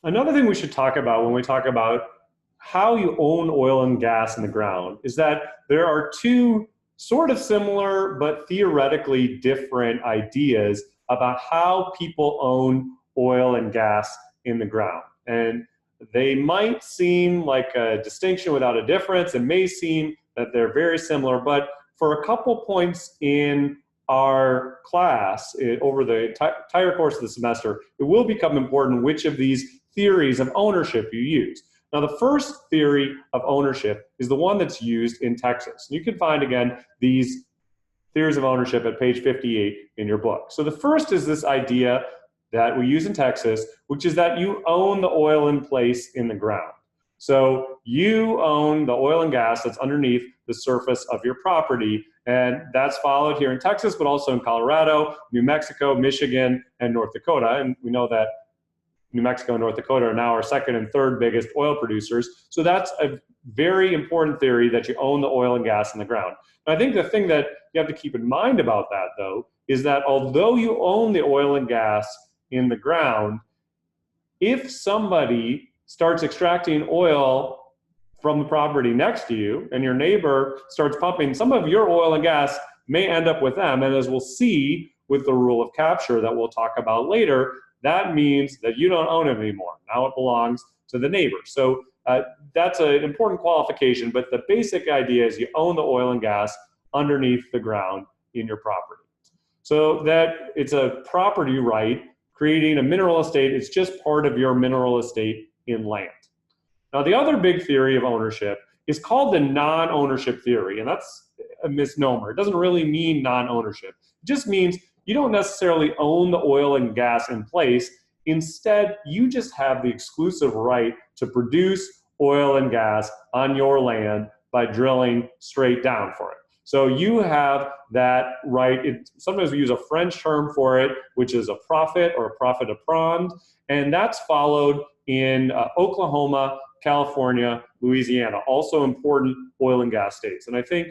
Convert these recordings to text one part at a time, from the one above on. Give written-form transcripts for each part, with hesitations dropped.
Another thing we should talk about when we talk about how you own oil and gas in the ground is that there are two sort of similar but theoretically different ideas about how people own oil and gas in the ground. And they might seem like a distinction without a difference. It may seem that they're very similar, but for a couple points in our class over the entire course of the semester, it will become important which of these theories of ownership you use. Now, the first theory of ownership is the one that's used in Texas. You can find, again, these theories of ownership at page 58 in your book. So the first is this idea that we use in Texas, which is that you own the oil in place in the ground. So you own the oil and gas that's underneath the surface of your property, and that's followed here in Texas, but also in Colorado, New Mexico, Michigan, and North Dakota. And we know that New Mexico and North Dakota are now our second and third biggest oil producers. So that's a very important theory, that you own the oil and gas in the ground. And I think the thing that you have to keep in mind about that, though, is that although you own the oil and gas in the ground, if somebody starts extracting oil from the property next to you and your neighbor starts pumping, some of your oil and gas may end up with them. And as we'll see with the rule of capture that we'll talk about later, that means that you don't own it anymore. Now it belongs to the neighbor. So that's an important qualification, but the basic idea is you own the oil and gas underneath the ground in your property. So that it's a property right. Creating a mineral estate is just part of your mineral estate in land. Now, the other big theory of ownership is called the non-ownership theory, and that's a misnomer. It doesn't really mean non-ownership. It just means you don't necessarily own the oil and gas in place. Instead, you just have the exclusive right to produce oil and gas on your land by drilling straight down for it. So you have that right. Sometimes we use a French term for it, which is a profit or a profit à prendre, and that's followed in Oklahoma, California, Louisiana, also important oil and gas states. And I think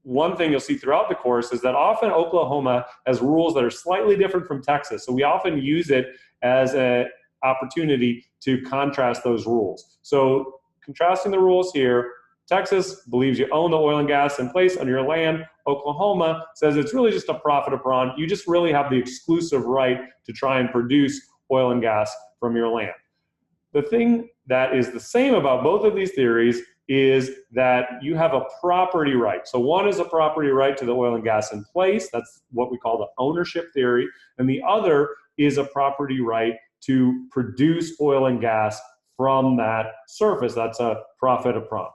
one thing you'll see throughout the course is that often Oklahoma has rules that are slightly different from Texas. So we often use it as an opportunity to contrast those rules. So contrasting the rules here, Texas believes you own the oil and gas in place on your land. Oklahoma says it's really just a profit à prendre. You just really have the exclusive right to try and produce oil and gas from your land. The thing that is the same about both of these theories is that you have a property right. So one is a property right to the oil and gas in place. That's what we call the ownership theory. And the other is a property right to produce oil and gas from that surface. That's a profit à prendre.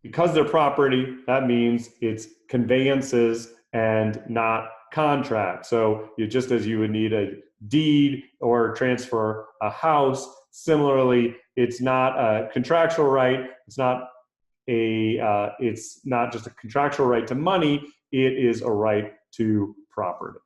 Because they're property, that means it's conveyances and not contract. So just as you would need a deed or transfer a house, similarly, it's not a contractual right. It's not just a contractual right to money. It is a right to property.